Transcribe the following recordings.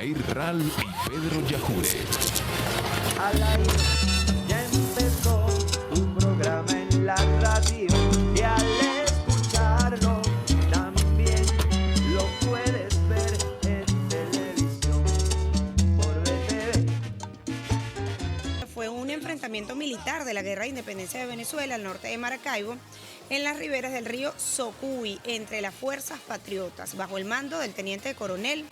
Jair Ral y Pedro Yajure. Al aire ya empezó tu programa en la radio y al escucharlo también lo puedes ver en televisión por BTV. Fue un enfrentamiento militar de la Guerra de Independencia de Venezuela al norte de Maracaibo, en las riberas del río Socuy, entre las fuerzas patriotas, bajo el mando del teniente coronel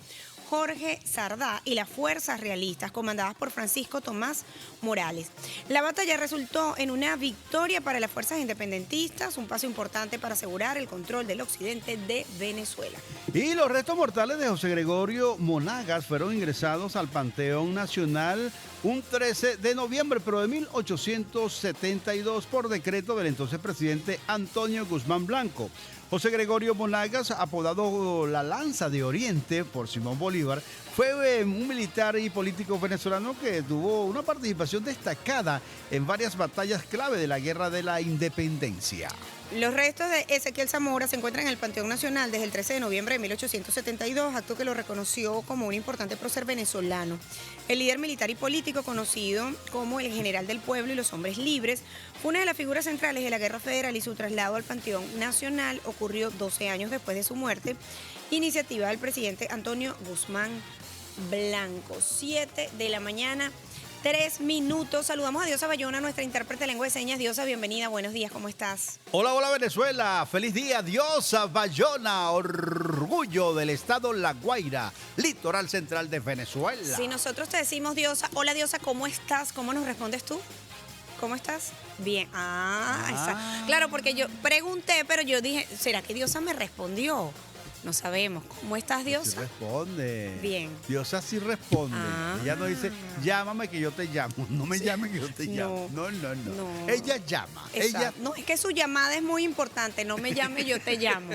Jorge Sardá y las fuerzas realistas, comandadas por Francisco Tomás Morales. La batalla resultó en una victoria para las fuerzas independentistas, un paso importante para asegurar el control del occidente de Venezuela. Y los restos mortales de José Gregorio Monagas fueron ingresados al Panteón Nacional un 13 de noviembre, pero de 1872, por decreto del entonces presidente Antonio Guzmán Blanco. José Gregorio Monagas, apodado La Lanza de Oriente por Simón Bolívar, fue un militar y político venezolano que tuvo una participación destacada en varias batallas clave de la Guerra de la Independencia. Los restos de Ezequiel Zamora se encuentran en el Panteón Nacional desde el 13 de noviembre de 1872, acto que lo reconoció como un importante prócer venezolano. El líder militar y político, conocido como el General del Pueblo y los Hombres Libres, fue una de las figuras centrales de la Guerra Federal, y su traslado al Panteón Nacional ocurrió 12 años después de su muerte, iniciativa del presidente Antonio Guzmán Blanco. 7 de la mañana, 3 minutos. Saludamos a Diosa Bayona, nuestra intérprete de lengua de señas. Diosa, bienvenida, buenos días, ¿cómo estás? Hola, hola Venezuela, feliz día, Diosa Bayona, orgullo del estado La Guaira, litoral central de Venezuela. Si nosotros te decimos Diosa, hola Diosa, ¿cómo estás? ¿Cómo nos respondes tú? ¿Cómo estás? Bien. Claro, porque yo pregunté, pero yo dije, ¿será que Diosa me respondió? No sabemos. ¿Cómo estás, Diosa? Sí responde. Bien. Diosa sí responde. Ella no dice, llámame que yo te llamo. No me llame que yo te llamo. No. Ella llama. Ella... No, es que su llamada es muy importante. No me llame, yo te llamo.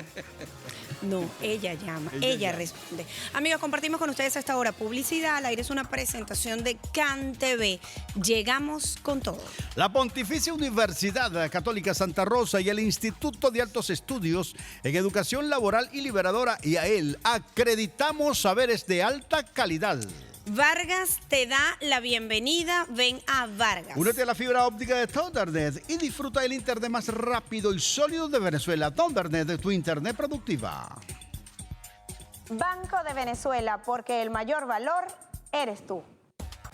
No, ella llama, ella responde. Amigos, compartimos con ustedes a esta hora publicidad. Al aire es una presentación de CanTV. Llegamos con todo. La Pontificia Universidad Católica Santa Rosa y el Instituto de Altos Estudios en Educación Laboral y Liberadora, y a él acreditamos saberes de alta calidad. Vargas te da la bienvenida. Ven a Vargas. Únete a la fibra óptica de Thundernet y disfruta del internet más rápido y sólido de Venezuela. Thundernet, tu internet productiva. Banco de Venezuela, porque el mayor valor eres tú.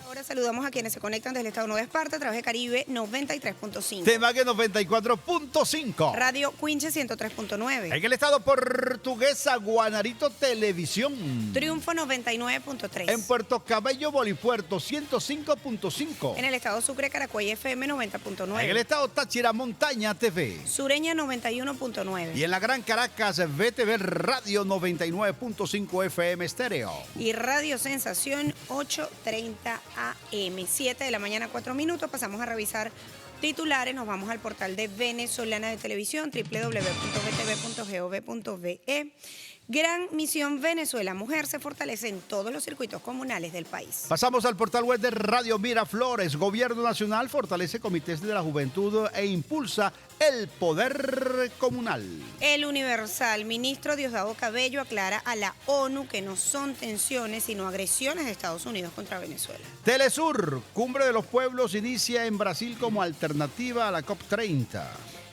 Ahora saludamos a quienes se conectan desde el Estado Nueva Esparta a través de Caribe 93.5. Temague 94.5. Radio Quinche 103.9. En el estado portuguesa, Guanarito Televisión. Triunfo 99.3. En Puerto Cabello, Bolipuerto 105.5. En el estado Sucre, Caracuay FM 90.9. En el estado Táchira, Montaña TV. Sureña 91.9. Y en la Gran Caracas, VTV Radio 99.5 FM estéreo. Y Radio Sensación 8:30 AM. 7 de la mañana, 4 minutos. Pasamos a revisar titulares. Nos vamos al portal de Venezolana de Televisión, www.vtv.gov.ve. Gran Misión Venezuela Mujer se fortalece en todos los circuitos comunales del país. Pasamos al portal web de Radio Miraflores. Gobierno Nacional fortalece comités de la juventud e impulsa el poder comunal. El Universal, ministro Diosdado Cabello aclara a la ONU que no son tensiones sino agresiones de Estados Unidos contra Venezuela. Telesur, Cumbre de los Pueblos, inicia en Brasil como alternativa a la COP30.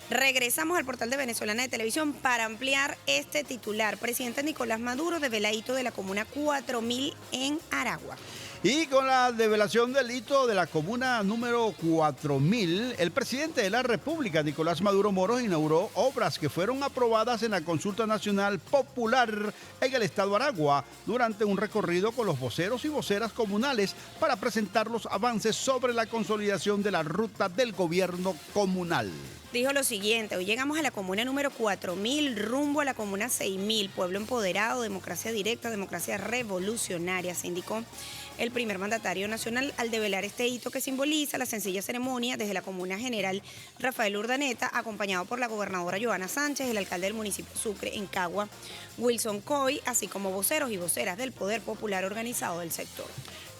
Regresamos al portal de Venezolana de Televisión para ampliar este titular. Presidente Nicolás Maduro devela hito de la comuna 4000 en Aragua. Y con la develación del hito de la comuna número 4000, el presidente de la República, Nicolás Maduro Moros, inauguró obras que fueron aprobadas en la Consulta Nacional Popular en el estado Aragua durante un recorrido con los voceros y voceras comunales para presentar los avances sobre la consolidación de la ruta del gobierno comunal. Dijo lo siguiente: hoy llegamos a la comuna número 4000, rumbo a la comuna 6000, pueblo empoderado, democracia directa, democracia revolucionaria, se indicó el primer mandatario nacional al develar este hito que simboliza la sencilla ceremonia desde la comuna general Rafael Urdaneta, acompañado por la gobernadora Joana Sánchez, el alcalde del municipio Sucre, en Cagua, Wilson Coy, así como voceros y voceras del Poder Popular organizado del sector.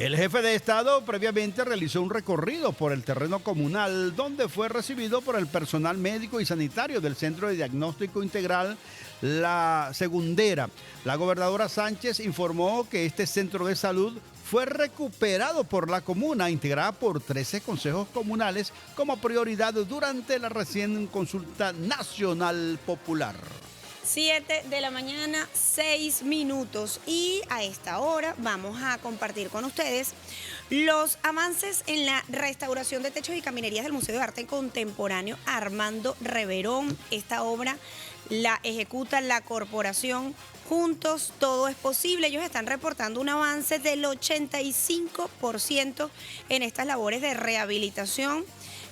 El jefe de Estado previamente realizó un recorrido por el terreno comunal donde fue recibido por el personal médico y sanitario del Centro de Diagnóstico Integral La Segundera. La gobernadora Sánchez informó que este centro de salud fue recuperado por la comuna, integrada por 13 consejos comunales como prioridad durante la recién consulta nacional popular. 7 de la mañana, 6 minutos, y a esta hora vamos a compartir con ustedes los avances en la restauración de techos y caminerías del Museo de Arte Contemporáneo Armando Reverón. Esta obra la ejecuta la corporación Juntos Todo es Posible. Ellos están reportando un avance del 85% en estas labores de rehabilitación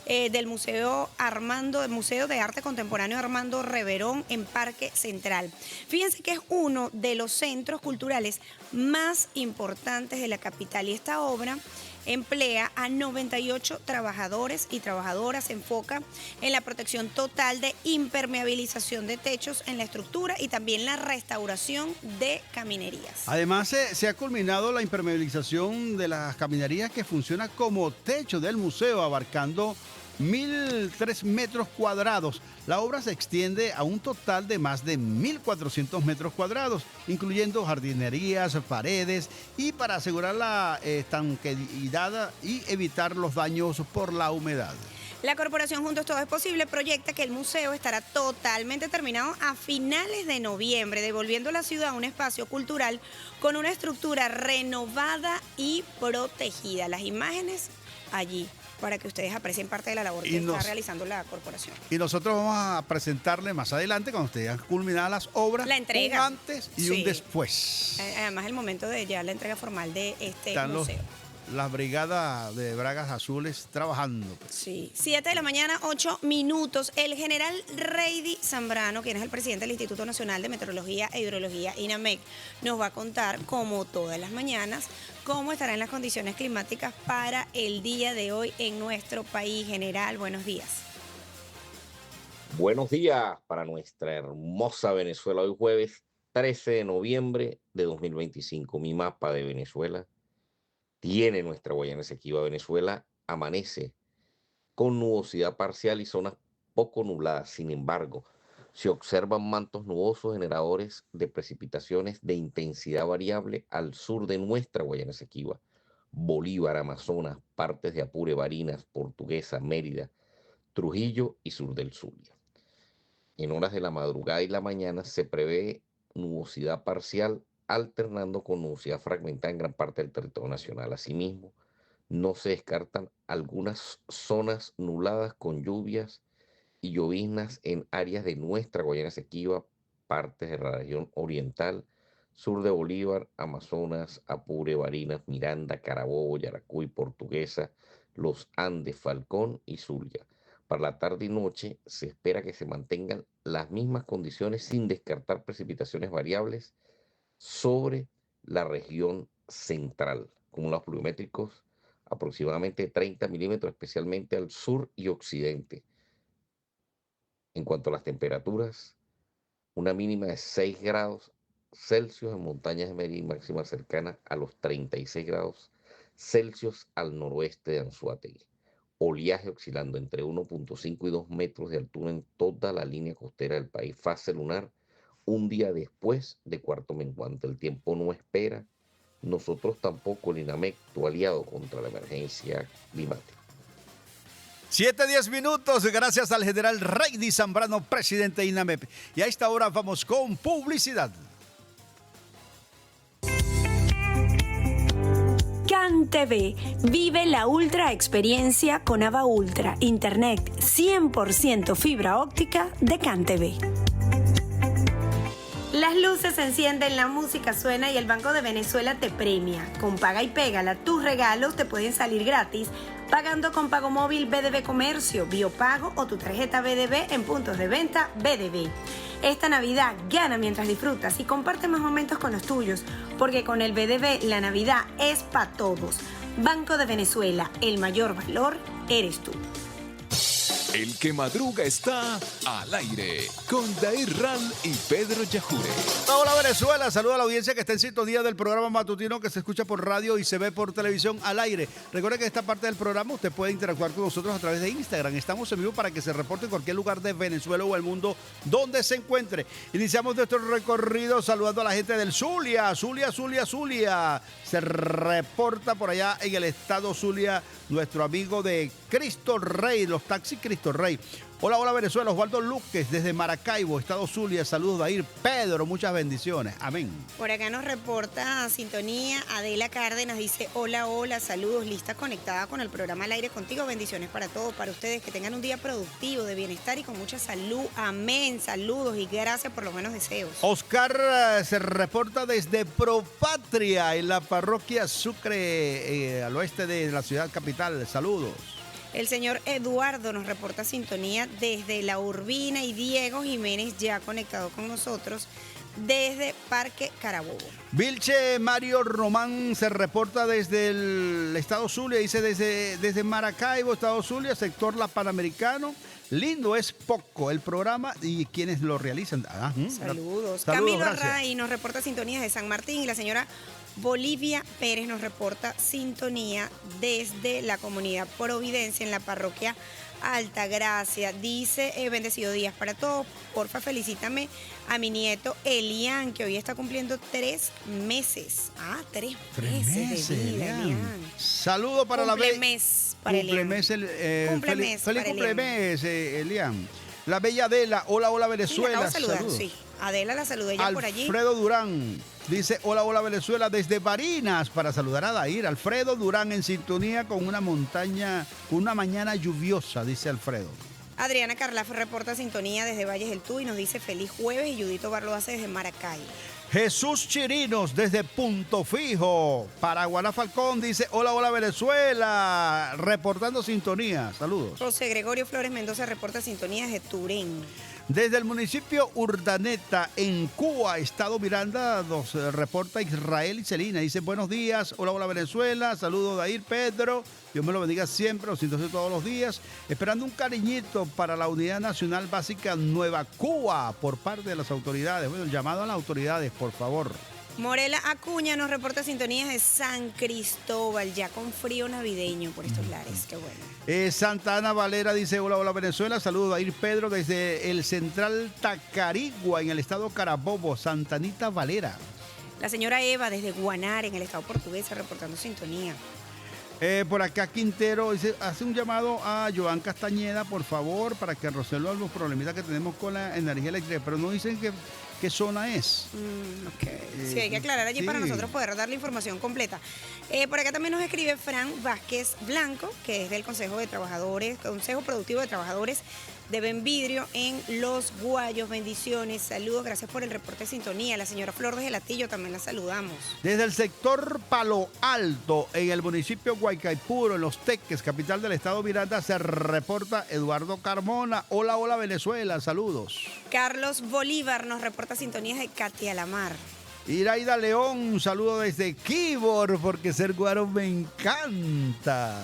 del Museo de Arte Contemporáneo Armando Reverón en Parque Central. Fíjense que es uno de los centros culturales más importantes de la capital, y esta obra emplea a 98 trabajadores y trabajadoras. Se enfoca en la protección total de impermeabilización de techos en la estructura y también la restauración de caminerías. Además, se ha culminado la impermeabilización de las caminerías, que funciona como techo del museo, abarcando 1.003 metros cuadrados. La obra se extiende a un total de más de 1.400 metros cuadrados, incluyendo jardinerías, paredes, y para asegurar la estanqueidad y evitar los daños por la humedad. La corporación Juntos Todo es Posible proyecta que el museo estará totalmente terminado a finales de noviembre, devolviendo a la ciudad un espacio cultural con una estructura renovada y protegida. Las imágenes allí, para que ustedes aprecien parte de la labor que está realizando la corporación. Y nosotros vamos a presentarle más adelante, cuando ustedes hayan culminado las obras, la entrega, un antes y un después. Además, el momento de ya la entrega formal de este museo. Las brigadas de Bragas Azules trabajando. Sí, 7 de la mañana, 8 minutos. El general Reidy Zambrano, quien es el presidente del Instituto Nacional de Meteorología e Hidrología, INAMEC, nos va a contar, como todas las mañanas, cómo estarán las condiciones climáticas para el día de hoy en nuestro país. General, buenos días. Buenos días para nuestra hermosa Venezuela. Hoy jueves 13 de noviembre de 2025. Mi mapa de Venezuela tiene nuestra Guayana Esequiba. Venezuela amanece con nubosidad parcial y zonas poco nubladas. Sin embargo, se observan mantos nubosos generadores de precipitaciones de intensidad variable al sur de nuestra Guayana Esequiba. Bolívar, Amazonas, partes de Apure, Barinas, Portuguesa, Mérida, Trujillo y sur del Zulia. En horas de la madrugada y la mañana se prevé nubosidad parcial alternando con nubosidad fragmentada en gran parte del territorio nacional. Asimismo, no se descartan algunas zonas nubladas con lluvias y lloviznas en áreas de nuestra Guayana Esequiba, partes de la región oriental, sur de Bolívar, Amazonas, Apure, Barinas, Miranda, Carabobo, Yaracuy, Portuguesa, Los Andes, Falcón y Zulia. Para la tarde y noche se espera que se mantengan las mismas condiciones sin descartar precipitaciones variables sobre la región central, acumulados pluviométricos aproximadamente 30 milímetros, especialmente al sur y occidente. En cuanto a las temperaturas, una mínima de 6 grados Celsius en montañas de media y máxima cercana a los 36 grados Celsius al noroeste de Anzoátegui. Oleaje oscilando entre 1.5 y 2 metros de altura en toda la línea costera del país. Fase lunar un día después de cuarto menguante. El tiempo no espera, nosotros tampoco, el INAMEC, tu aliado contra la emergencia climática. 7:10 minutos, gracias al general Reidy Zambrano, presidente de INAMEP. Y a esta hora vamos con publicidad. CanTV. Vive la ultra experiencia con Ava Ultra, internet 100% fibra óptica de CanTV. Las luces se encienden, la música suena y el Banco de Venezuela te premia. Con Paga y Pégala, tus regalos te pueden salir gratis pagando con Pago Móvil BDB Comercio, Biopago o tu tarjeta BDB en puntos de venta BDB. Esta Navidad gana mientras disfrutas y comparte más momentos con los tuyos, porque con el BDB la Navidad es para todos. Banco de Venezuela, el mayor valor eres tú. El que madruga está al aire con Dair Ral y Pedro Yajure. Hola Venezuela, saluda a la audiencia que está en sintonía del programa matutino que se escucha por radio y se ve por televisión al aire. Recuerde que en esta parte del programa usted puede interactuar con nosotros a través de Instagram. Estamos en vivo para que se reporte en cualquier lugar de Venezuela o el mundo donde se encuentre. Iniciamos nuestro recorrido saludando a la gente del Zulia. Zulia. Se reporta por allá en el estado Zulia nuestro amigo de Cristo Rey, los taxis Cristo Rey. Hola Venezuela, Osvaldo Luques desde Maracaibo, estado Zulia. Saludos, Dair. Pedro, muchas bendiciones. Amén. Por acá nos reporta sintonía Adela Cárdenas, dice hola, saludos, lista conectada con el programa Al Aire Contigo. Bendiciones para todos, para ustedes, que tengan un día productivo, de bienestar y con mucha salud. Amén, saludos y gracias por los buenos deseos. Oscar se reporta desde Propatria, en la parroquia Sucre, al oeste de la ciudad capital. Saludos. El señor Eduardo nos reporta sintonía desde La Urbina y Diego Jiménez ya conectado con nosotros desde Parque Carabobo. Vilche Mario Román se reporta desde el estado Zulia, dice desde Maracaibo, estado Zulia, sector La Panamericano. Lindo es poco el programa y quienes lo realizan. Saludos. Saludos, Camilo gracias. Array nos reporta sintonía de San Martín y la señora Bolivia Pérez nos reporta sintonía desde la comunidad Providencia en la parroquia Altagracia. Dice, bendecido días para todos. Porfa, felicítame a mi nieto Elian, que hoy está cumpliendo 3 meses. 3 meses de vida, Elian. Saludo para la Cumplemes para Elian. Feliz cumplemes, Elian. La bella Adela, hola Venezuela. Sí, acabo de saludar, saludos. sí. Adela la saludé ya por allí. Alfredo Durán dice hola Venezuela desde Barinas para saludar a Dair. Alfredo Durán en sintonía con una mañana lluviosa, dice Alfredo. Adriana Carlaf reporta sintonía desde Valles del Tuy y nos dice feliz jueves, y Judito Barlo hace desde Maracay. Jesús Chirinos desde Punto Fijo. Paraguaná Falcón dice hola Venezuela, reportando sintonía. Saludos. José Gregorio Flores Mendoza reporta sintonía desde Turén. Desde el municipio Urdaneta, en Cuba, estado Miranda, nos reporta Israel y Celina. Dice buenos días, hola Venezuela, saludos Dair, Pedro. Dios me lo bendiga siempre, los sintonía todos los días. Esperando un cariñito para la Unidad Nacional Básica Nueva Cuba por parte de las autoridades. Bueno, el llamado a las autoridades, por favor. Morela Acuña nos reporta sintonías de San Cristóbal, ya con frío navideño por estos lares. Qué bueno. Santa Ana Valera dice hola Venezuela, saludos Dair Pedro desde el Central Tacarigua en el estado Carabobo, Santa Anita Valera. La señora Eva desde Guanare en el estado portugués reportando sintonía. Por acá Quintero dice, hace un llamado a Joan Castañeda, por favor, para que resuelva los problemitas que tenemos con la energía eléctrica, pero no dicen qué zona es. Okay. Sí, hay que aclarar allí para nosotros poder dar la información completa. Por acá también nos escribe Fran Vázquez Blanco, que es del Consejo Productivo de Trabajadores de Benvidrio en Los Guayos. Bendiciones, saludos, gracias por el reporte de sintonía. La señora Flor de Gelatillo también la saludamos. Desde el sector Palo Alto, en el municipio Guaycaipuro, en Los Teques, capital del estado Miranda, se reporta Eduardo Carmona. Hola Venezuela, saludos. Carlos Bolívar nos reporta sintonías de Katia Lamar. Iraida León, un saludo desde Kibor, porque ser guaro me encanta.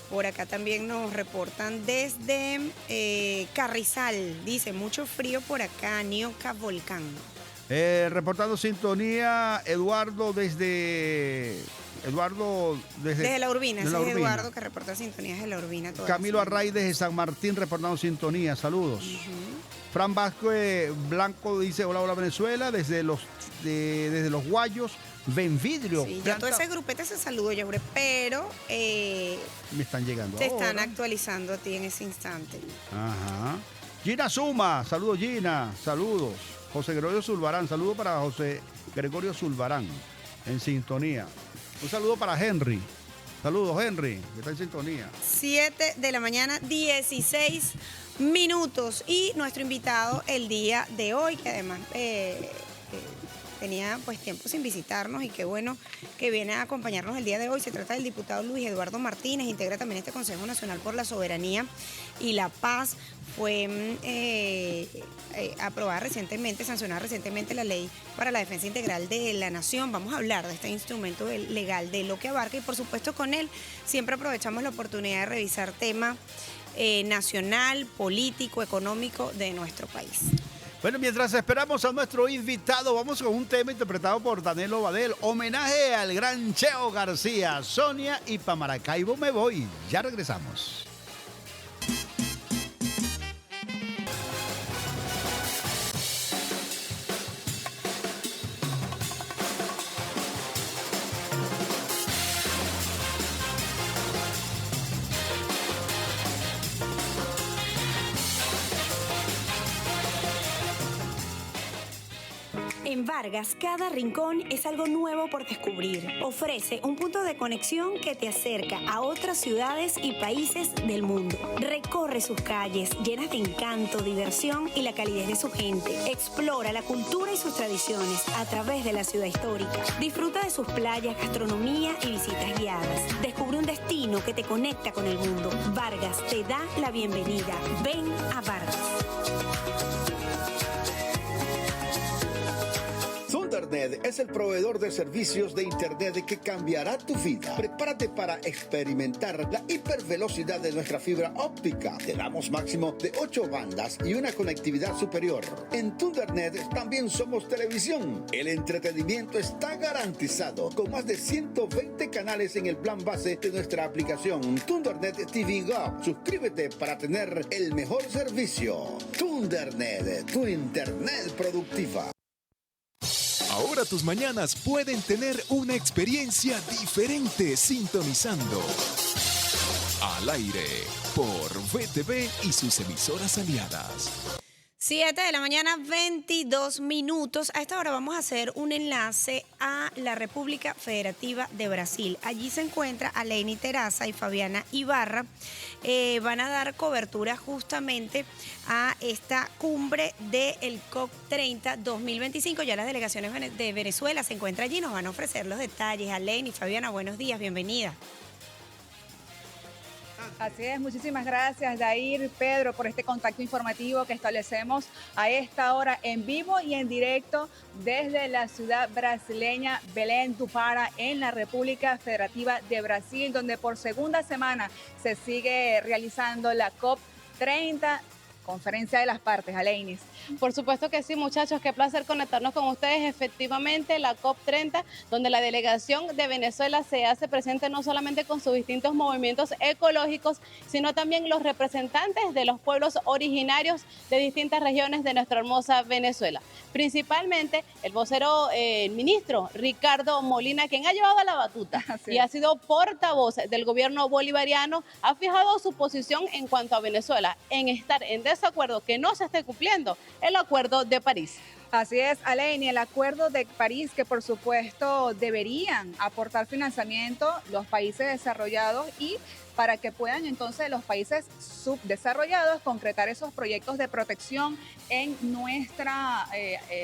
Por acá también nos reportan desde Carrizal. Dice, mucho frío por acá, Nioca Volcán. Reportando sintonía, Eduardo desde La Urbina. Ese es Eduardo que reporta sintonías de La Urbina. Camilo Array desde San Martín reportando sintonía. Saludos. Fran Vázquez Blanco dice hola Venezuela desde los Guayos. Benvidrio. Sí, ya todo ese grupete se saludó, Yaure, pero me están llegando te ahora. Están actualizando a ti en ese instante. Ajá. Gina Suma, saludos Gina, saludos. José Gregorio Zulbarán, saludos para José Gregorio Zulbarán en sintonía. Un saludo para Henry. Saludos Henry, que está en sintonía. 7 de la mañana, 16 minutos. Y nuestro invitado el día de hoy, que además tenía pues tiempo sin visitarnos y qué bueno que viene a acompañarnos el día de hoy. Se trata del diputado Luis Eduardo Martínez, integra también este Consejo Nacional por la Soberanía y la Paz. Fue aprobada recientemente, sancionada recientemente la Ley para la Defensa Integral de la Nación. Vamos a hablar de este instrumento legal, de lo que abarca, y por supuesto con él siempre aprovechamos la oportunidad de revisar temas nacional, político, económico de nuestro país. Bueno, mientras esperamos a nuestro invitado, vamos con un tema interpretado por Danilo Badel. Homenaje al gran Cheo García, Sonia y pa' Maracaibo me voy. Ya regresamos. En Vargas, cada rincón es algo nuevo por descubrir. Ofrece un punto de conexión que te acerca a otras ciudades y países del mundo. Recorre sus calles llenas de encanto, diversión y la calidez de su gente. Explora la cultura y sus tradiciones a través de la ciudad histórica. Disfruta de sus playas, gastronomía y visitas guiadas. Descubre un destino que te conecta con el mundo. Vargas te da la bienvenida. Ven a Vargas. Thundernet es el proveedor de servicios de Internet que cambiará tu vida. Prepárate para experimentar la hipervelocidad de nuestra fibra óptica. Te damos máximo de 8 bandas y una conectividad superior. En Thundernet también somos televisión. El entretenimiento está garantizado con más de 120 canales en el plan base de nuestra aplicación Thundernet TV Go. Suscríbete para tener el mejor servicio. Thundernet, tu internet productiva. Ahora tus mañanas pueden tener una experiencia diferente sintonizando Al Aire por VTV y sus emisoras aliadas. 7 de la mañana, 22 minutos. A esta hora vamos a hacer un enlace a la República Federativa de Brasil. Allí se encuentra Aleini Teraza y Fabiana Ibarra. Van a dar cobertura justamente a esta cumbre del COP30 2025. Ya las delegaciones de Venezuela se encuentran allí. Nos van a ofrecer los detalles. Aleini, Fabiana, buenos días, bienvenida. Así es, muchísimas gracias, Dair, Pedro, por este contacto informativo que establecemos a esta hora en vivo y en directo desde la ciudad brasileña Belém do Pará, en la República Federativa de Brasil, donde por segunda semana se sigue realizando la COP30, Conferencia de las Partes. Aleinis. Por supuesto que sí, muchachos, qué placer conectarnos con ustedes. Efectivamente, la COP30, donde la delegación de Venezuela se hace presente no solamente con sus distintos movimientos ecológicos, sino también los representantes de los pueblos originarios de distintas regiones de nuestra hermosa Venezuela. Principalmente el vocero, el ministro Ricardo Molina, quien ha llevado la batuta y ha sido portavoz del gobierno bolivariano, ha fijado su posición en cuanto a Venezuela, en estar en desacuerdo que no se esté cumpliendo el Acuerdo de París. Así es, Aleini, el Acuerdo de París, que por supuesto deberían aportar financiamiento los países desarrollados y para que puedan entonces los países subdesarrollados concretar esos proyectos de protección en nuestra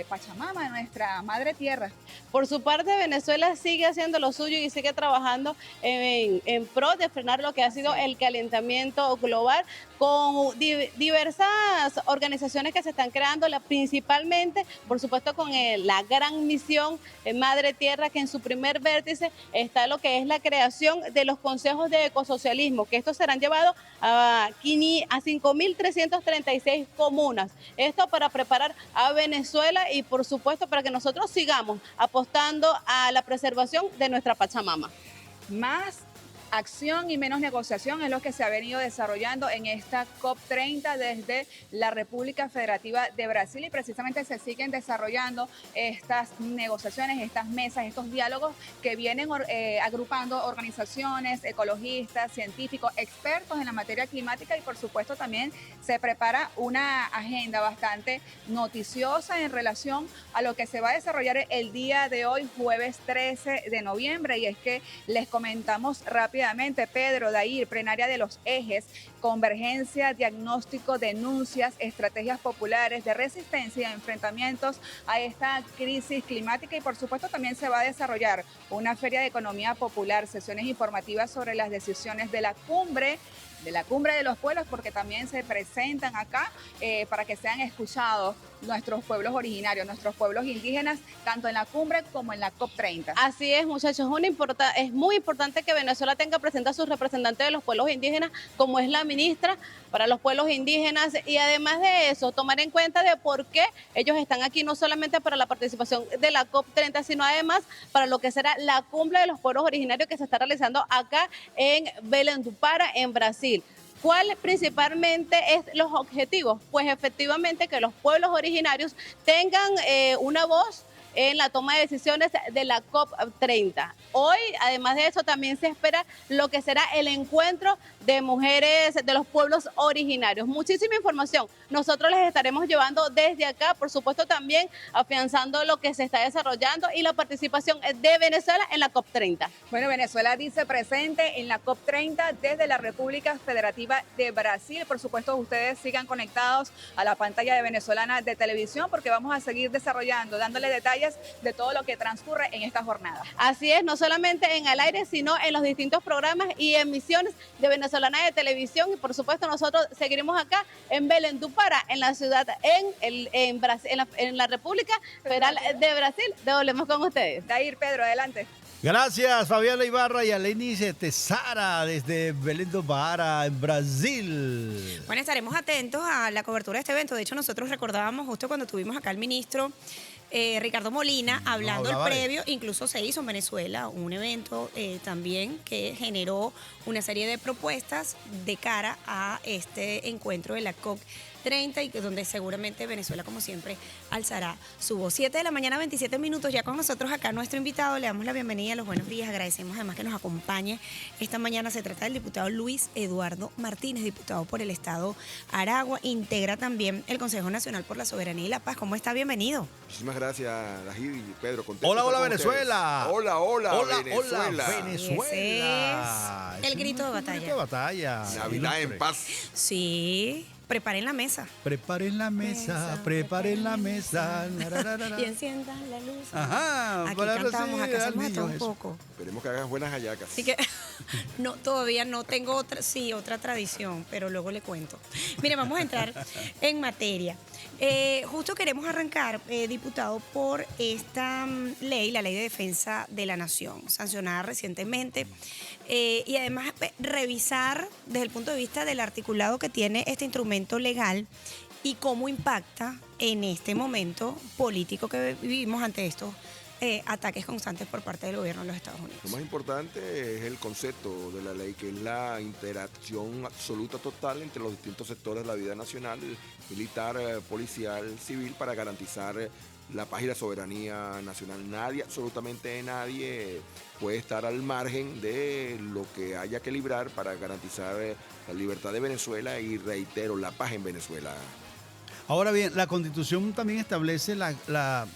Pachamama, en nuestra madre tierra. Por su parte, Venezuela sigue haciendo lo suyo y sigue trabajando en pro de frenar lo que ha sido el calentamiento global con diversas organizaciones que se están creando, principalmente, por supuesto, con la gran misión Madre Tierra, que en su primer vértice está lo que es la creación de los consejos de ecosocialismo, que estos serán llevados a 5.336 comunas. Esto para preparar a Venezuela y, por supuesto, para que nosotros sigamos apostando a la preservación de nuestra Pachamama. Más acción y menos negociación es lo que se ha venido desarrollando en esta COP30 desde la República Federativa de Brasil, y precisamente se siguen desarrollando estas negociaciones, estas mesas, estos diálogos que vienen agrupando organizaciones, ecologistas, científicos, expertos en la materia climática, y por supuesto también se prepara una agenda bastante noticiosa en relación a lo que se va a desarrollar el día de hoy, jueves 13 de noviembre, y es que les comentamos rápidamente, Pedro, Dair, plenaria de los ejes, convergencia, diagnóstico, denuncias, estrategias populares de resistencia y enfrentamientos a esta crisis climática, y por supuesto también se va a desarrollar una feria de economía popular, sesiones informativas sobre las decisiones de la cumbre de la Cumbre de los Pueblos, porque también se presentan acá para que sean escuchados nuestros pueblos originarios, nuestros pueblos indígenas, tanto en la cumbre como en la COP30. Así es, muchachos, es muy importante que Venezuela tenga presente a sus representantes de los pueblos indígenas, como es la ministra para los pueblos indígenas, y además de eso, tomar en cuenta de por qué ellos están aquí, no solamente para la participación de la COP30, sino además para lo que será la cumbre de los pueblos originarios que se está realizando acá en Belém do Pará, en Brasil. ¿Cuál principalmente es los objetivos? Pues efectivamente que los pueblos originarios tengan una voz en la toma de decisiones de la COP30. Hoy, además de eso, también se espera lo que será el encuentro de mujeres de los pueblos originarios. Muchísima información nosotros les estaremos llevando desde acá, por supuesto también afianzando lo que se está desarrollando y la participación de Venezuela en la COP30. Bueno, Venezuela dice presente en la COP30 desde la República Federativa de Brasil. Por supuesto, ustedes sigan conectados a la pantalla de Venezolana de Televisión porque vamos a seguir desarrollando, dándole detalles de todo lo que transcurre en esta jornada. Así es, no solamente en el aire, sino en los distintos programas y emisiones de Venezolana de Televisión, y por supuesto nosotros seguiremos acá en Belém do Pará, en la ciudad, en la República Federal de Brasil. Devolvemos con ustedes. Dair, Pedro, adelante. Gracias, Fabiana Ibarra y Alenice Tesara desde Belém do Pará, en Brasil. Bueno, estaremos atentos a la cobertura de este evento. De hecho, nosotros recordábamos justo cuando tuvimos acá al ministro Ricardo Molina hablando el previo, incluso se hizo en Venezuela un evento también que generó una serie de propuestas de cara a este encuentro de la COP30 y donde seguramente Venezuela, como siempre, alzará su voz. 7 de la mañana, 27 minutos, ya con nosotros acá nuestro invitado. Le damos la bienvenida, los buenos días, agradecemos además que nos acompañe esta mañana. Se trata del diputado Luis Eduardo Martínez, diputado por el Estado Aragua, integra también el Consejo Nacional por la Soberanía y la Paz. ¿Cómo está? Bienvenido. Muchísimas gracias, David y Pedro. Hola, hola, Venezuela. Hola, hola, Venezuela. Venezuela. Venezuela. Ese es el grito de batalla. El grito de batalla. Navidad en paz. Sí. Preparen la mesa. Preparen la mesa, preparen la mesa. Y enciendan la luz. Ajá. Aquí cantamos, acá hacemos de todo un poco. Esperemos que hagas buenas hallacas. Así que no, todavía no tengo otra tradición, pero luego le cuento. Mire, vamos a entrar en materia. Justo queremos arrancar, diputado, por esta ley, la Ley de Defensa de la Nación, sancionada recientemente, y además revisar desde el punto de vista del articulado que tiene este instrumento legal y cómo impacta en este momento político que vivimos ante estos ataques constantes por parte del gobierno de los Estados Unidos. Lo más importante es el concepto de la ley, que es la interacción absoluta total entre los distintos sectores de la vida nacional, militar, policial, civil, para garantizar la paz y la soberanía nacional. Nadie, absolutamente nadie, puede estar al margen de lo que haya que librar para garantizar la libertad de Venezuela y, reitero, la paz en Venezuela. Ahora bien, la Constitución también establece la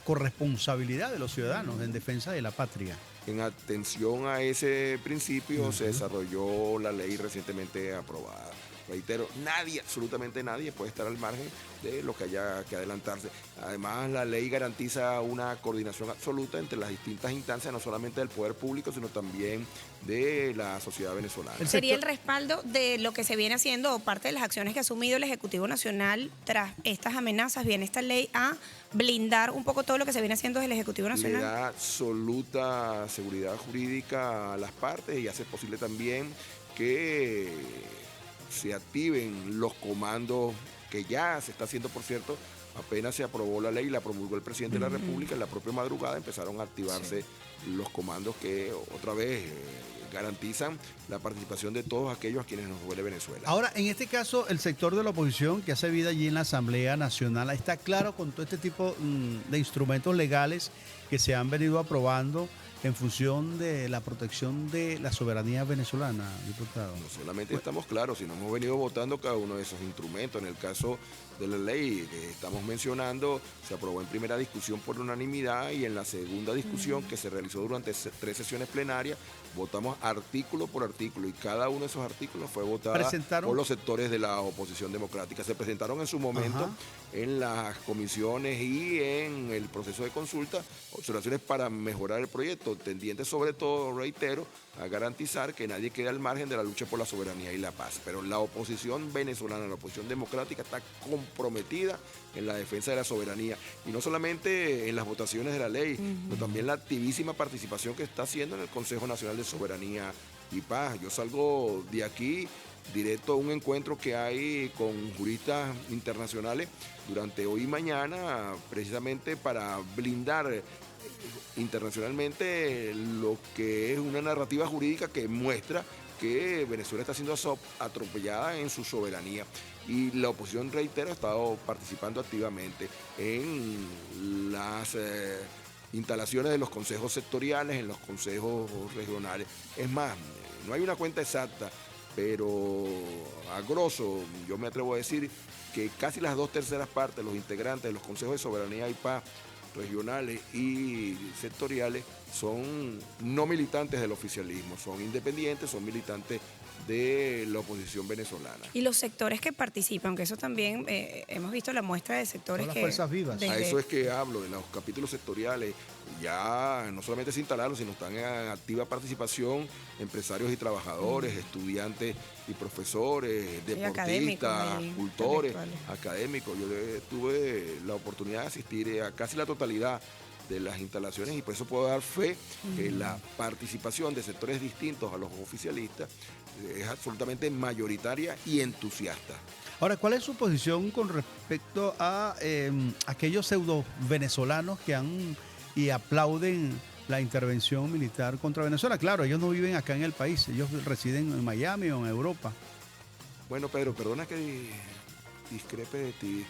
corresponsabilidad de los ciudadanos en defensa de la patria. En atención a ese principio se desarrolló la ley recientemente aprobada. Reitero, nadie, absolutamente nadie puede estar al margen de lo que haya que adelantarse. Además, la ley garantiza una coordinación absoluta entre las distintas instancias, no solamente del poder público, sino también de la sociedad venezolana. ¿Sería el respaldo de lo que se viene haciendo o parte de las acciones que ha asumido el Ejecutivo Nacional tras estas amenazas? ¿Viene esta ley a blindar un poco todo lo que se viene haciendo desde el Ejecutivo Nacional? Le da absoluta seguridad jurídica a las partes y hace posible también que se activen los comandos, que ya se está haciendo, por cierto. Apenas se aprobó la ley, la promulgó el presidente de la República, en la propia madrugada empezaron a activarse los comandos que otra vez garantizan la participación de todos aquellos a quienes nos duele Venezuela. Ahora, en este caso, el sector de la oposición que hace vida allí en la Asamblea Nacional está claro con todo este tipo de instrumentos legales que se han venido aprobando en función de la protección de la soberanía venezolana, diputado. No solamente estamos claros, sino hemos venido votando cada uno de esos instrumentos. En el caso de la ley que estamos mencionando se aprobó en primera discusión por unanimidad y en la segunda discusión que se realizó durante 3 sesiones plenarias, votamos artículo por artículo y cada uno de esos artículos fue votado por los sectores de la oposición democrática. Se presentaron en su momento en las comisiones y en el proceso de consulta observaciones para mejorar el proyecto, tendientes sobre todo, reitero, a garantizar que nadie quede al margen de la lucha por la soberanía y la paz. Pero la oposición venezolana, la oposición democrática está comprometida en la defensa de la soberanía y no solamente en las votaciones de la ley, sino también la activísima participación que está haciendo en el Consejo Nacional de Soberanía y Paz. Yo salgo de aquí directo a un encuentro que hay con juristas internacionales durante hoy y mañana, precisamente para blindar internacionalmente lo que es una narrativa jurídica que muestra que Venezuela está siendo atropellada en su soberanía. Y la oposición, reitero, ha estado participando activamente en las instalaciones de los consejos sectoriales, en los consejos regionales. Es más, no hay una cuenta exacta, pero a grosso yo me atrevo a decir que casi las 2/3 partes de los integrantes de los consejos de soberanía y paz regionales y sectoriales son no militantes del oficialismo, son independientes, son militantes de la oposición venezolana. Y los sectores que participan, que eso también hemos visto la muestra de sectores Son las que... fuerzas vivas. A eso es que hablo, de los capítulos sectoriales. Ya no solamente se instalaron, sino están en activa participación empresarios y trabajadores, estudiantes y profesores, deportistas, cultores, académicos. Yo tuve la oportunidad de asistir a casi la totalidad de las instalaciones y por eso puedo dar fe que la participación de sectores distintos a los oficialistas es absolutamente mayoritaria y entusiasta. Ahora, ¿cuál es su posición con respecto a aquellos pseudo venezolanos que han y aplauden la intervención militar contra Venezuela? Claro, ellos no viven acá en el país, ellos residen en Miami o en Europa. Bueno, Pedro, perdona que discrepe de ti.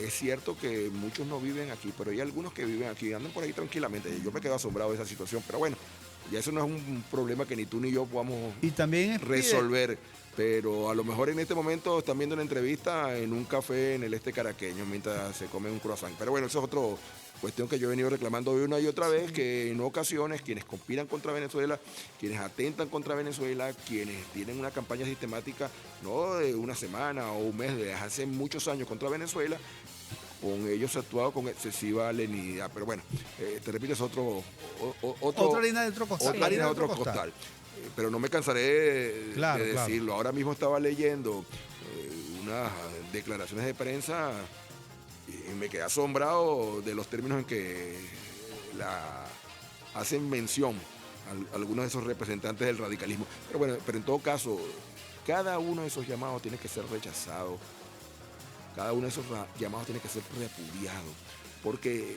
Es cierto que muchos no viven aquí, pero hay algunos que viven aquí, andan por ahí tranquilamente. Yo me quedo asombrado de esa situación, pero bueno, ya eso no es un problema que ni tú ni yo podamos resolver. Pero a lo mejor en este momento están viendo una entrevista en un café en el este caraqueño mientras se comen un croissant. Pero bueno, eso es otra cuestión que yo he venido reclamando una y otra vez, que en ocasiones quienes conspiran contra Venezuela, quienes atentan contra Venezuela, quienes tienen una campaña sistemática, no de una semana o un mes, de hace muchos años contra Venezuela, con ellos se ha actuado con excesiva lenidad. Pero bueno, te repito, es otra harina de otro costal. Otra harina de otro costal. Pero no me cansaré de decirlo. Ahora mismo estaba leyendo unas declaraciones de prensa y me quedé asombrado de los términos en que hacen mención a algunos de esos representantes del radicalismo. Pero bueno, pero en todo caso, cada uno de esos llamados tiene que ser rechazado. Cada uno de esos llamados tiene que ser repudiado. Porque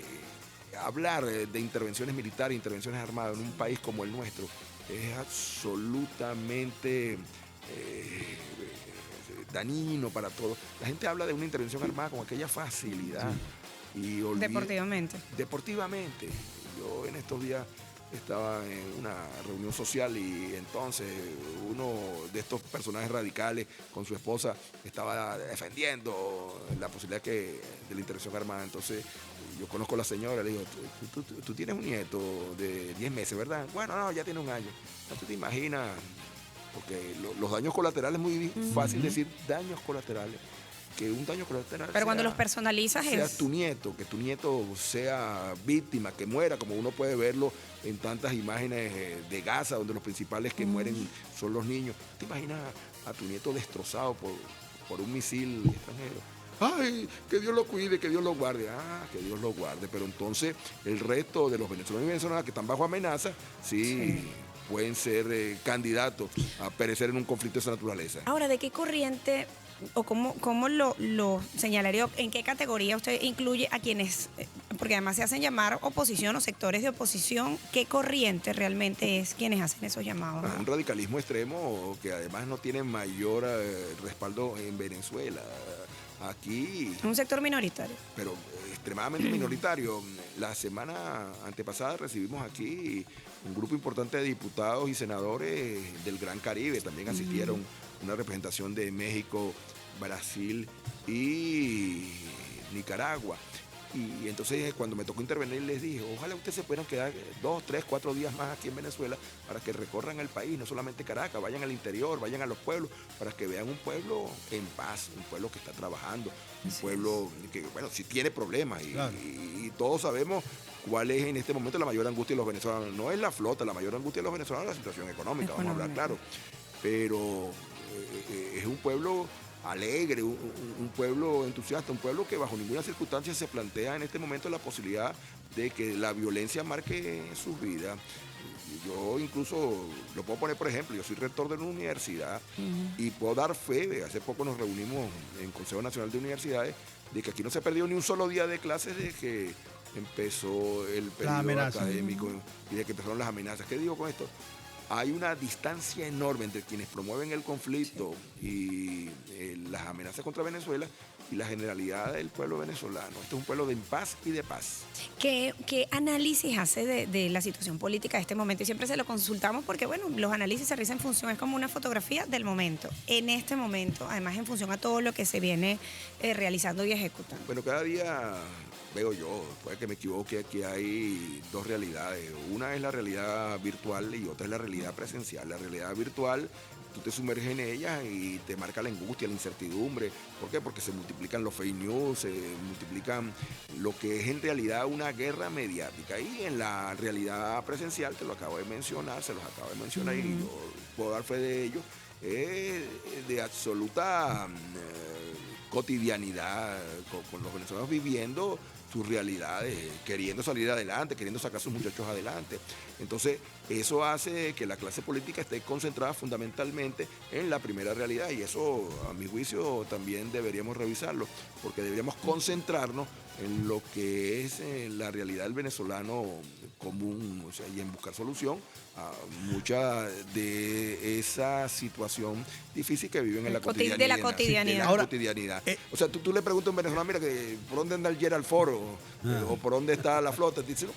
hablar de intervenciones militares, intervenciones armadas en un país como el nuestro es absolutamente dañino para todos. La gente habla de una intervención armada con aquella facilidad. Y deportivamente. Yo en estos días estaba en una reunión social y entonces uno de estos personajes radicales con su esposa estaba defendiendo la posibilidad de la intervención armada. Entonces yo conozco a la señora, le digo, tú tienes un nieto de 10 meses, ¿verdad? Bueno, no, ya tiene un año. No, tú te imaginas, porque los daños colaterales es muy fácil decir daños colaterales. Que un daño colateral pero cuando los personalizas sea tu nieto, que tu nieto sea víctima, que muera, como uno puede verlo en tantas imágenes de Gaza, donde los principales que mueren son los niños. ¿Te imaginas a tu nieto destrozado por un misil extranjero? ¡Ay, que Dios lo cuide, que Dios lo guarde! Ah, que Dios lo guarde. Pero entonces el resto de los venezolanos y venezolanas que están bajo amenaza, sí. Pueden ser candidatos a perecer en un conflicto de esa naturaleza. Ahora, ¿de qué corriente o cómo lo señalaría? ¿En qué categoría usted incluye a quienes, porque además se hacen llamar oposición o sectores de oposición, qué corriente realmente es quienes hacen esos llamados? Un radicalismo extremo que además no tiene mayor respaldo en Venezuela. Aquí... Un sector minoritario. Pero extremadamente minoritario. La semana antepasada recibimos aquí un grupo importante de diputados y senadores del Gran Caribe. También asistieron una representación de México, Brasil y Nicaragua. Y entonces cuando me tocó intervenir les dije, ojalá ustedes se puedan quedar 2, 3, 4 días más aquí en Venezuela para que recorran el país, no solamente Caracas, vayan al interior, vayan a los pueblos, para que vean un pueblo en paz, un pueblo que está trabajando, un pueblo que, bueno, sí tiene problemas y todos sabemos cuál es en este momento la mayor angustia de los venezolanos. No es la flota, la mayor angustia de los venezolanos es la situación económica, vamos a hablar claro, pero es un pueblo alegre, un pueblo entusiasta, un pueblo que bajo ninguna circunstancia se plantea en este momento la posibilidad de que la violencia marque sus vidas. Yo incluso lo puedo poner, por ejemplo, yo soy rector de una universidad y puedo dar fe, hace poco nos reunimos en Consejo Nacional de Universidades, de que aquí no se perdió ni un solo día de clases desde que empezó el periodo académico y de que empezaron las amenazas. ¿Qué digo con esto? Hay una distancia enorme entre quienes promueven el conflicto y las amenazas contra Venezuela y la generalidad del pueblo venezolano. Este es un pueblo de paz y de paz. ¿Qué análisis hace de la situación política de este momento? Y siempre se lo consultamos porque, bueno, los análisis se realizan en función, es como una fotografía del momento. En este momento, además en función a todo lo que se viene realizando y ejecutando. Bueno, cada día veo yo, puede que me equivoque, aquí hay dos realidades. Una es la realidad virtual y otra es la realidad presencial. La realidad virtual, tú te sumerges en ella y te marca la angustia, la incertidumbre. ¿Por qué? Porque se multiplican los fake news, se multiplican lo que es en realidad una guerra mediática. Y en la realidad presencial, te lo acabo de mencionar, se los acabo de mencionar y yo puedo dar fe de ello, es de absoluta cotidianidad con los venezolanos viviendo sus realidades, queriendo salir adelante, queriendo sacar a sus muchachos adelante. Entonces, eso hace que la clase política esté concentrada fundamentalmente en la primera realidad y eso, a mi juicio, también deberíamos revisarlo, porque deberíamos concentrarnos en lo que es la realidad del venezolano común, o sea, y en buscar solución a mucha de esa situación difícil que viven en la cotidianidad. De la cotidianidad. Ahora, cotidianidad. O sea, tú le preguntas a un venezolano, mira, ¿por dónde anda el Gerald Foro? O ¿por dónde está la flota? Te dice,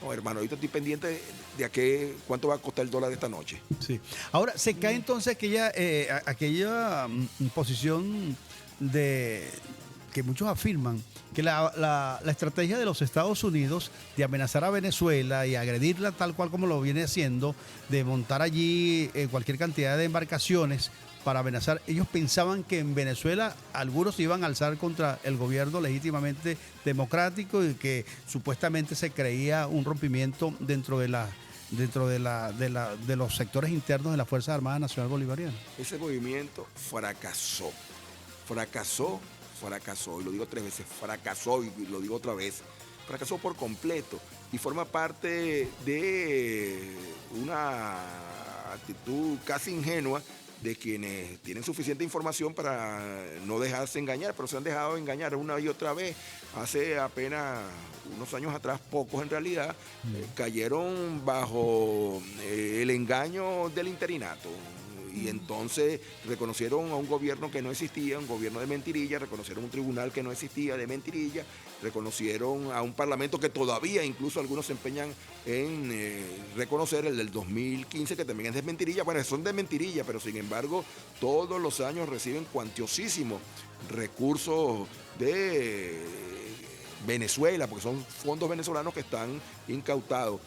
no, hermano, ahorita estoy pendiente de cuánto va a costar el dólar esta noche. Sí. Ahora, se cae entonces aquella posición de que muchos afirman que la estrategia de los Estados Unidos de amenazar a Venezuela y agredirla tal cual como lo viene haciendo, de montar allí cualquier cantidad de embarcaciones para amenazar. Ellos pensaban que en Venezuela algunos se iban a alzar contra el gobierno legítimamente democrático y que supuestamente se creía un rompimiento dentro de los sectores internos de las Fuerzas Armadas Nacional Bolivarianas. Ese movimiento fracasó, y lo digo 3 veces, fracasó y lo digo otra vez, fracasó por completo y forma parte de una actitud casi ingenua de quienes tienen suficiente información para no dejarse engañar, pero se han dejado engañar una y otra vez. Hace apenas unos años atrás, pocos en realidad, cayeron bajo el engaño del interinato. Y entonces reconocieron a un gobierno que no existía, un gobierno de mentirilla, reconocieron un tribunal que no existía de mentirilla, reconocieron a un parlamento que todavía incluso algunos se empeñan en reconocer, el del 2015, que también es de mentirilla. Bueno, son de mentirilla, pero sin embargo todos los años reciben cuantiosísimos recursos de Venezuela, porque son fondos venezolanos que están incautados.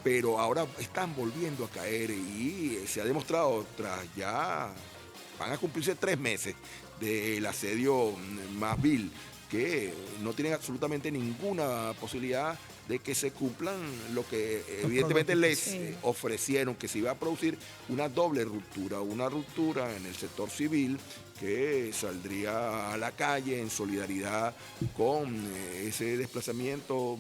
Pero ahora están volviendo a caer y se ha demostrado, van a cumplirse 3 meses del asedio más vil, que no tienen absolutamente ninguna posibilidad de que se cumplan lo que evidentemente les ofrecieron, que se iba a producir una doble ruptura, una ruptura en el sector civil que saldría a la calle en solidaridad con ese desplazamiento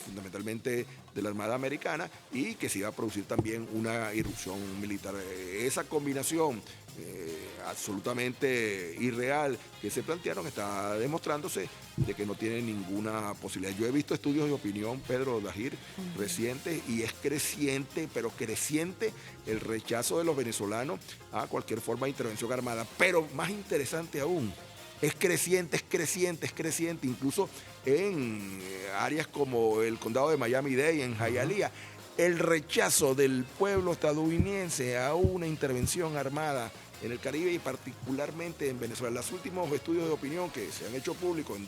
fundamentalmente de la Armada Americana y que se iba a producir también una irrupción militar. Esa combinación absolutamente irreal que se plantearon está demostrándose de que no tiene ninguna posibilidad. Yo he visto estudios de opinión, Pedro Dajir, recientes, y es creciente, pero creciente el rechazo de los venezolanos a cualquier forma de intervención armada. Pero más interesante aún, es creciente, incluso en áreas como el condado de Miami-Dade, en Hialeah, el rechazo del pueblo estadounidense a una intervención armada en el Caribe y particularmente en Venezuela. Los últimos estudios de opinión que se han hecho públicos en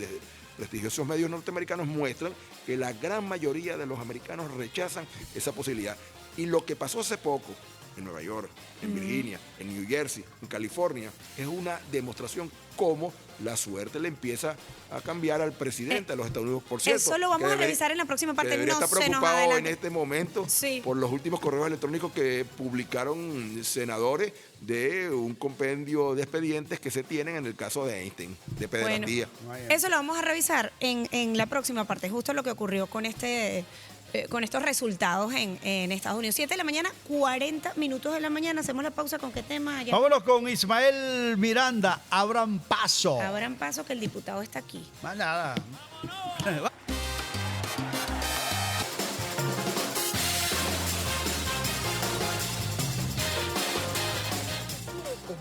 prestigiosos medios norteamericanos muestran que la gran mayoría de los americanos rechazan esa posibilidad. Y lo que pasó hace poco en Nueva York, en Virginia, en New Jersey, en California, es una demostración cómo la suerte le empieza a cambiar al presidente de los Estados Unidos. Por cierto, eso lo vamos a revisar en la próxima parte. Debería estar preocupado en este momento Sí. por los últimos correos electrónicos que publicaron senadores de un compendio de expedientes que se tienen en el caso de Einstein, de pederastía. Eso lo vamos a revisar en la próxima parte, justo lo que ocurrió con con estos resultados en Estados Unidos. 7 de la mañana, 40 minutos de la mañana. Hacemos la pausa. ¿Con qué tema? Allá? Vámonos con Ismael Miranda. Abran paso. Abran paso que el diputado está aquí. Más nada.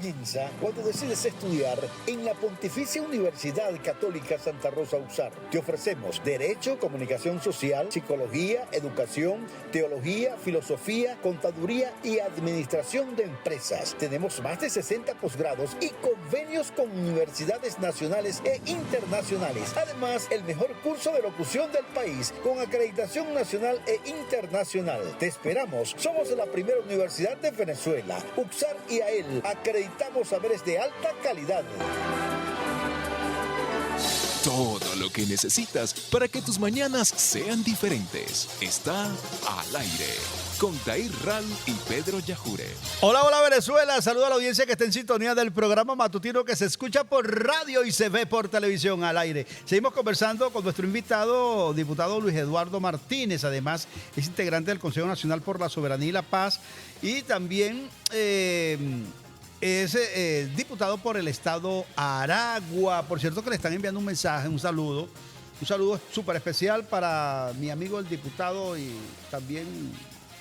Comienza cuando decides estudiar en la Pontificia Universidad Católica Santa Rosa UCSAR. Te ofrecemos Derecho, Comunicación Social, Psicología, Educación, Teología, Filosofía, Contaduría y Administración de Empresas. Tenemos más de 60 posgrados y convenios con universidades nacionales e internacionales. Además, el mejor curso de locución del país con acreditación nacional e internacional. Te esperamos. Somos la primera universidad de Venezuela. UCSAR y AEL. Acreditamos saberes de alta calidad. Todo lo que necesitas para que tus mañanas sean diferentes está al aire con Dair Ral y Pedro Yajure. Hola, hola Venezuela. Saludo a la audiencia que está en sintonía del programa matutino que se escucha por radio y se ve por televisión al aire. Seguimos conversando con nuestro invitado, diputado Luis Eduardo Martínez. Además, es integrante del Consejo Nacional por la Soberanía y la Paz y también es diputado por el estado Aragua. Por cierto que le están enviando un mensaje, un saludo súper especial para mi amigo el diputado y también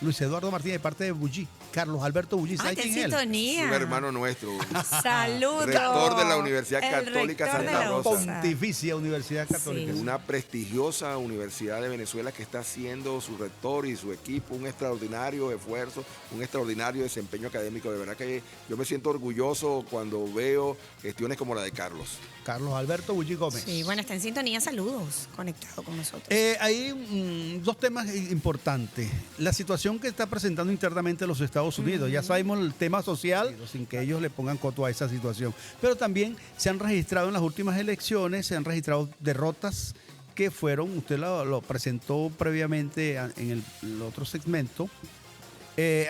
Luis Eduardo Martínez de parte de Bullí, Carlos Alberto Bullí. ¿Sabe quién es él? Sintonía. Un hermano nuestro. Saludos. Rector de la Universidad Católica Santa Rosa. Pontificia Universidad Católica. Una prestigiosa universidad de Venezuela que está haciendo su rector y su equipo un extraordinario esfuerzo, un extraordinario desempeño académico. De verdad que yo me siento orgulloso cuando veo gestiones como la de Carlos. Carlos Alberto Bullí Gómez. Sí, bueno, está en sintonía. Saludos, conectado con nosotros. Hay dos temas importantes. La situación que está presentando internamente los Estados Unidos. Ya sabemos el tema social, sin que ellos le pongan coto a esa situación. Pero también se han registrado en las últimas elecciones, se han registrado derrotas que fueron, usted lo presentó previamente en el otro segmento,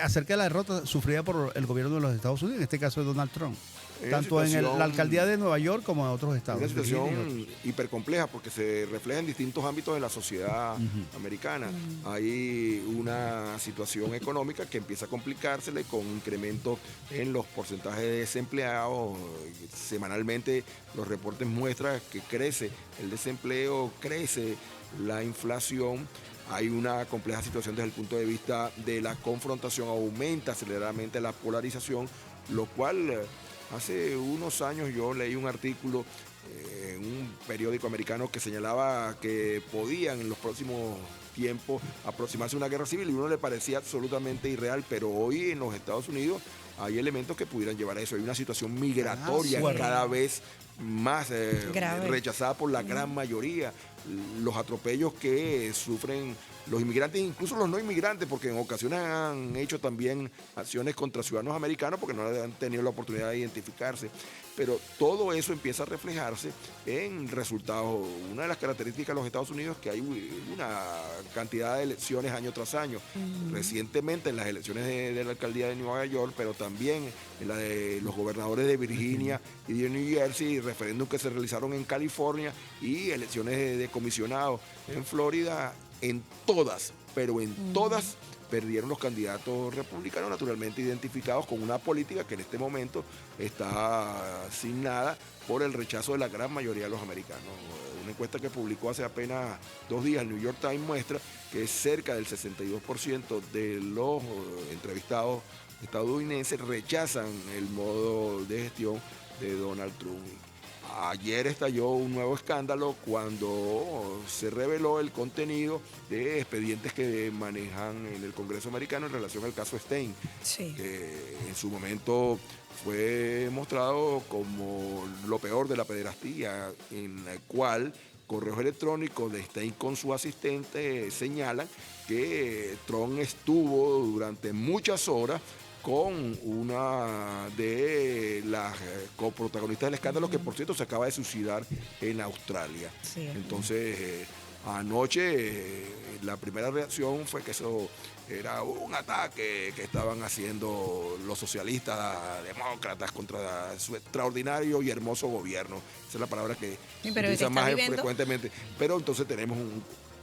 acerca de la derrota sufrida por el gobierno de los Estados Unidos, en este caso de Donald Trump. Tanto en la alcaldía de Nueva York como en otros estados. Una situación hipercompleja porque se refleja en distintos ámbitos de la sociedad americana. Hay una situación económica que empieza a complicársele con incrementos en los porcentajes de desempleados. Semanalmente los reportes muestran que crece el desempleo, crece la inflación. Hay una compleja situación desde el punto de vista de la confrontación, aumenta aceleradamente la polarización, lo cual hace unos años yo leí un artículo en un periódico americano que señalaba que podían en los próximos tiempos aproximarse a una guerra civil y a uno le parecía absolutamente irreal, pero hoy en los Estados Unidos hay elementos que pudieran llevar a eso. Hay una situación migratoria cada vez más rechazada por la gran mayoría. Los atropellos que sufren los inmigrantes, incluso los no inmigrantes, porque en ocasiones han hecho también acciones contra ciudadanos americanos porque no han tenido la oportunidad de identificarse. Pero todo eso empieza a reflejarse en resultados. Una de las características de los Estados Unidos es que hay una cantidad de elecciones año tras año. Recientemente en las elecciones de la alcaldía de Nueva York, pero también en la de los gobernadores de Virginia y de New Jersey, referéndum que se realizaron en California y elecciones de comisionados en Florida. En todas, pero en todas perdieron los candidatos republicanos, naturalmente identificados con una política que en este momento está asignada por el rechazo de la gran mayoría de los americanos. Una encuesta que publicó hace apenas 2 días el New York Times muestra que cerca del 62% de los entrevistados estadounidenses rechazan el modo de gestión de Donald Trump. Ayer estalló un nuevo escándalo cuando se reveló el contenido de expedientes que manejan en el Congreso americano en relación al caso Stein, que en su momento fue mostrado como lo peor de la pederastía, en el cual correos electrónicos de Stein con su asistente señalan que Trump estuvo durante muchas horas con una de las coprotagonistas del escándalo, que por cierto se acaba de suicidar en Australia. Sí. Entonces, anoche la primera reacción fue que eso era un ataque que estaban haciendo los socialistas demócratas contra su extraordinario y hermoso gobierno. Esa es la palabra que utilizan más frecuentemente. Pero entonces tenemos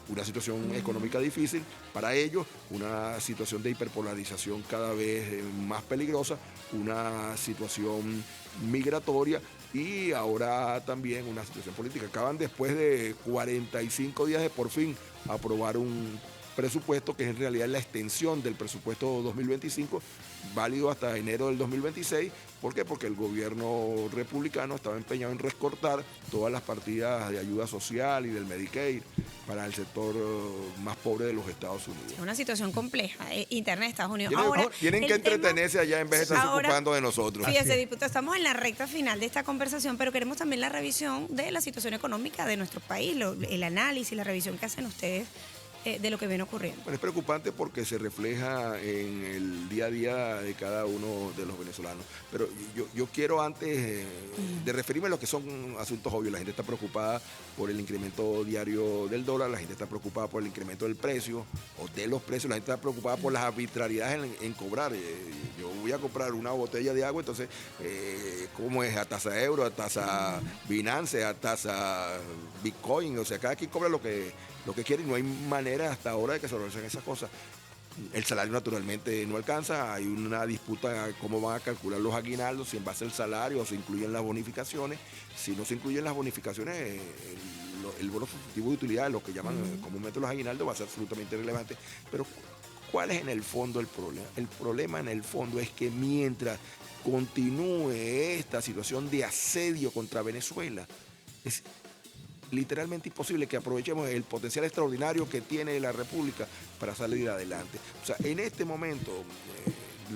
una situación económica difícil para ellos, una situación de hiperpolarización cada vez más peligrosa, una situación migratoria y ahora también una situación política. Acaban después de 45 días de por fin aprobar un presupuesto que en realidad es la extensión del presupuesto 2025, válido hasta enero del 2026. ¿Por qué? Porque el gobierno republicano estaba empeñado en recortar todas las partidas de ayuda social y del Medicaid para el sector más pobre de los Estados Unidos. Es una situación compleja, interna de Estados Unidos. Tienen que entretenerse allá en vez de estarse ocupando de nosotros. Fíjese, diputado, estamos en la recta final de esta conversación, pero queremos también la revisión de la situación económica de nuestro país, el análisis, la revisión que hacen ustedes de lo que viene ocurriendo. Bueno, es preocupante porque se refleja en el día a día de cada uno de los venezolanos. Pero yo quiero, antes de referirme a lo que son asuntos obvios, la gente está preocupada por el incremento diario del dólar, la gente está preocupada por el incremento del precio o de los precios, la gente está preocupada por las arbitrariedades en cobrar. Yo voy a comprar una botella de agua, entonces, ¿cómo es? A tasa euro, a tasa Binance, a tasa Bitcoin, o sea, cada quien cobra lo que quiere y no hay manera hasta ahora de que se organicen esas cosas. El salario naturalmente no alcanza, hay una disputa cómo van a calcular los aguinaldos, si en base al salario o se incluyen las bonificaciones. Si no se incluyen las bonificaciones, el bono sustitutivo de utilidad, lo que llaman comúnmente los aguinaldos, va a ser absolutamente relevante. Pero ¿cuál es en el fondo el problema? El problema en el fondo es que mientras continúe esta situación de asedio contra Venezuela, es literalmente imposible que aprovechemos el potencial extraordinario que tiene la República para salir adelante. O sea, en este momento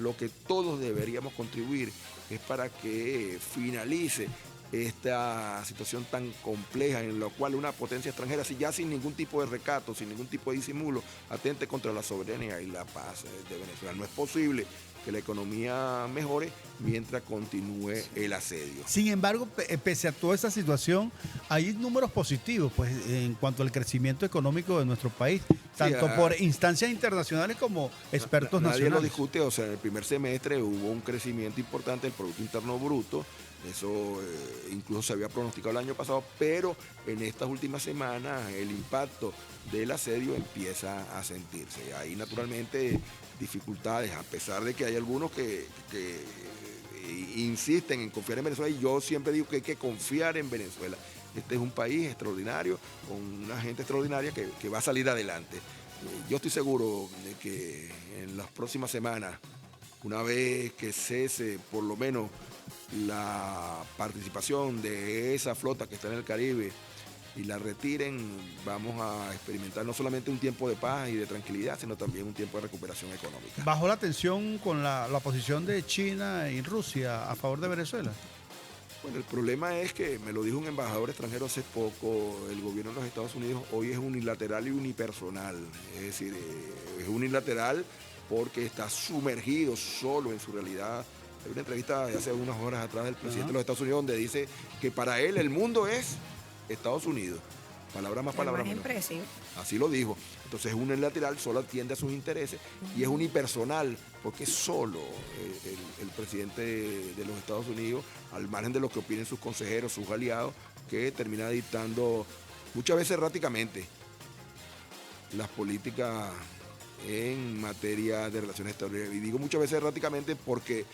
lo que todos deberíamos contribuir es para que finalice esta situación tan compleja en la cual una potencia extranjera, si ya sin ningún tipo de recato, sin ningún tipo de disimulo, atente contra la soberanía y la paz de Venezuela. No es posible que la economía mejore mientras continúe el asedio. Sin embargo, pese a toda esa situación, hay números positivos pues, en cuanto al crecimiento económico de nuestro país, tanto por instancias internacionales como expertos nacionales. Nadie lo discute, o sea, en el primer semestre hubo un crecimiento importante del Producto Interno Bruto. Eso incluso se había pronosticado el año pasado, pero en estas últimas semanas el impacto del asedio empieza a sentirse. Hay naturalmente dificultades, a pesar de que hay algunos que insisten en confiar en Venezuela, y yo siempre digo que hay que confiar en Venezuela. Este es un país extraordinario, con una gente extraordinaria que va a salir adelante. Yo estoy seguro de que en las próximas semanas, una vez que cese por lo menos la participación de esa flota que está en el Caribe y la retiren, vamos a experimentar no solamente un tiempo de paz y de tranquilidad, sino también un tiempo de recuperación económica. ¿Bajó la tensión con la posición de China y Rusia a favor de Venezuela? Bueno, el problema es que, me lo dijo un embajador extranjero hace poco, el gobierno de los Estados Unidos hoy es unilateral y unipersonal. Es decir, es unilateral porque está sumergido solo en su realidad. Hay una entrevista de hace unas horas atrás del presidente de los Estados Unidos donde dice que para él el mundo es Estados Unidos. Palabras más, palabras menos. Así lo dijo. Entonces es unilateral, solo atiende a sus intereses y es unipersonal porque es solo el presidente de los Estados Unidos, al margen de lo que opinen sus consejeros, sus aliados, que termina dictando muchas veces erráticamente las políticas en materia de relaciones exteriores. Y digo muchas veces erráticamente porque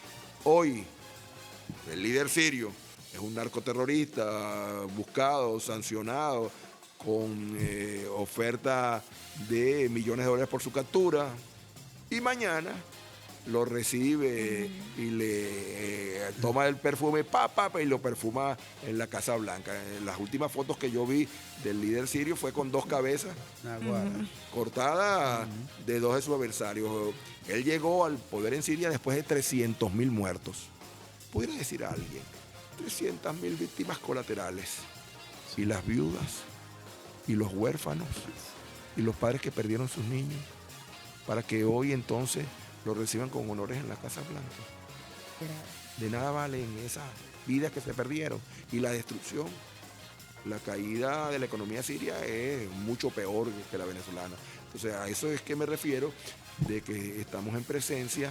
hoy el líder sirio es un narcoterrorista buscado, sancionado, con oferta de millones de dólares por su captura. Y mañana lo recibe y le toma el perfume y lo perfuma en la Casa Blanca. Las últimas fotos que yo vi del líder sirio fue con 2 cabezas cortadas de 2 de sus adversarios. Él llegó al poder en Siria después de 300.000 muertos. ¿Pudiera decir a alguien? 300.000 víctimas colaterales. Y las viudas, y los huérfanos, y los padres que perdieron sus niños, para que hoy entonces lo reciban con honores en la Casa Blanca. De nada valen esas vidas que se perdieron y la destrucción. La caída de la economía siria es mucho peor que la venezolana. Entonces a eso es que me refiero, de que estamos en presencia,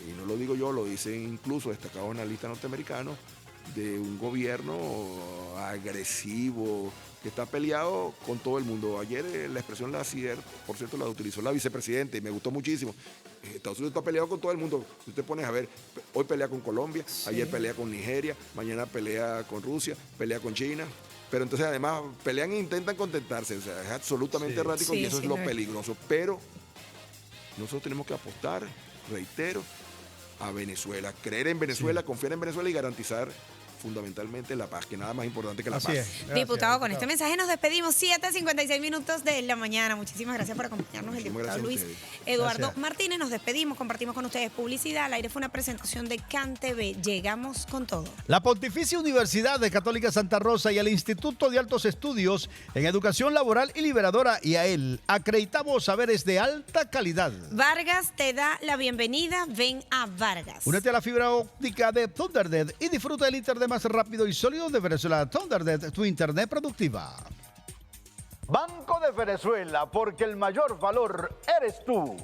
y no lo digo yo, lo dicen incluso destacados analistas norteamericanos, de un gobierno agresivo que está peleado con todo el mundo. Ayer la expresión por cierto, la utilizó la vicepresidenta y me gustó muchísimo. Estados Unidos está peleado con todo el mundo. Si usted pone a ver, hoy pelea con Colombia, ayer pelea con Nigeria, mañana pelea con Rusia, pelea con China. Pero entonces además pelean e intentan contentarse. O sea, es absolutamente errático y eso es lo peligroso. Pero nosotros tenemos que apostar, reitero, a Venezuela, creer en Venezuela, confiar en Venezuela y garantizar fundamentalmente la paz, que nada más importante que la paz. Diputado, con este mensaje nos despedimos. 7:56 minutos de la mañana. Muchísimas gracias por acompañarnos, el diputado Luis Eduardo Martínez. Nos despedimos, compartimos con ustedes publicidad. Al aire fue una presentación de CanTV. Llegamos con todo. La Pontificia Universidad de Católica Santa Rosa y el Instituto de Altos Estudios en Educación Laboral y Liberadora IAEL. Acreditamos saberes de alta calidad. Vargas te da la bienvenida. Ven a Vargas. Únete a la fibra óptica de Thundernet y disfruta del internet más rápido y sólido de Venezuela. Thundernet, tu internet productiva. Banco de Venezuela, porque el mayor valor eres tú.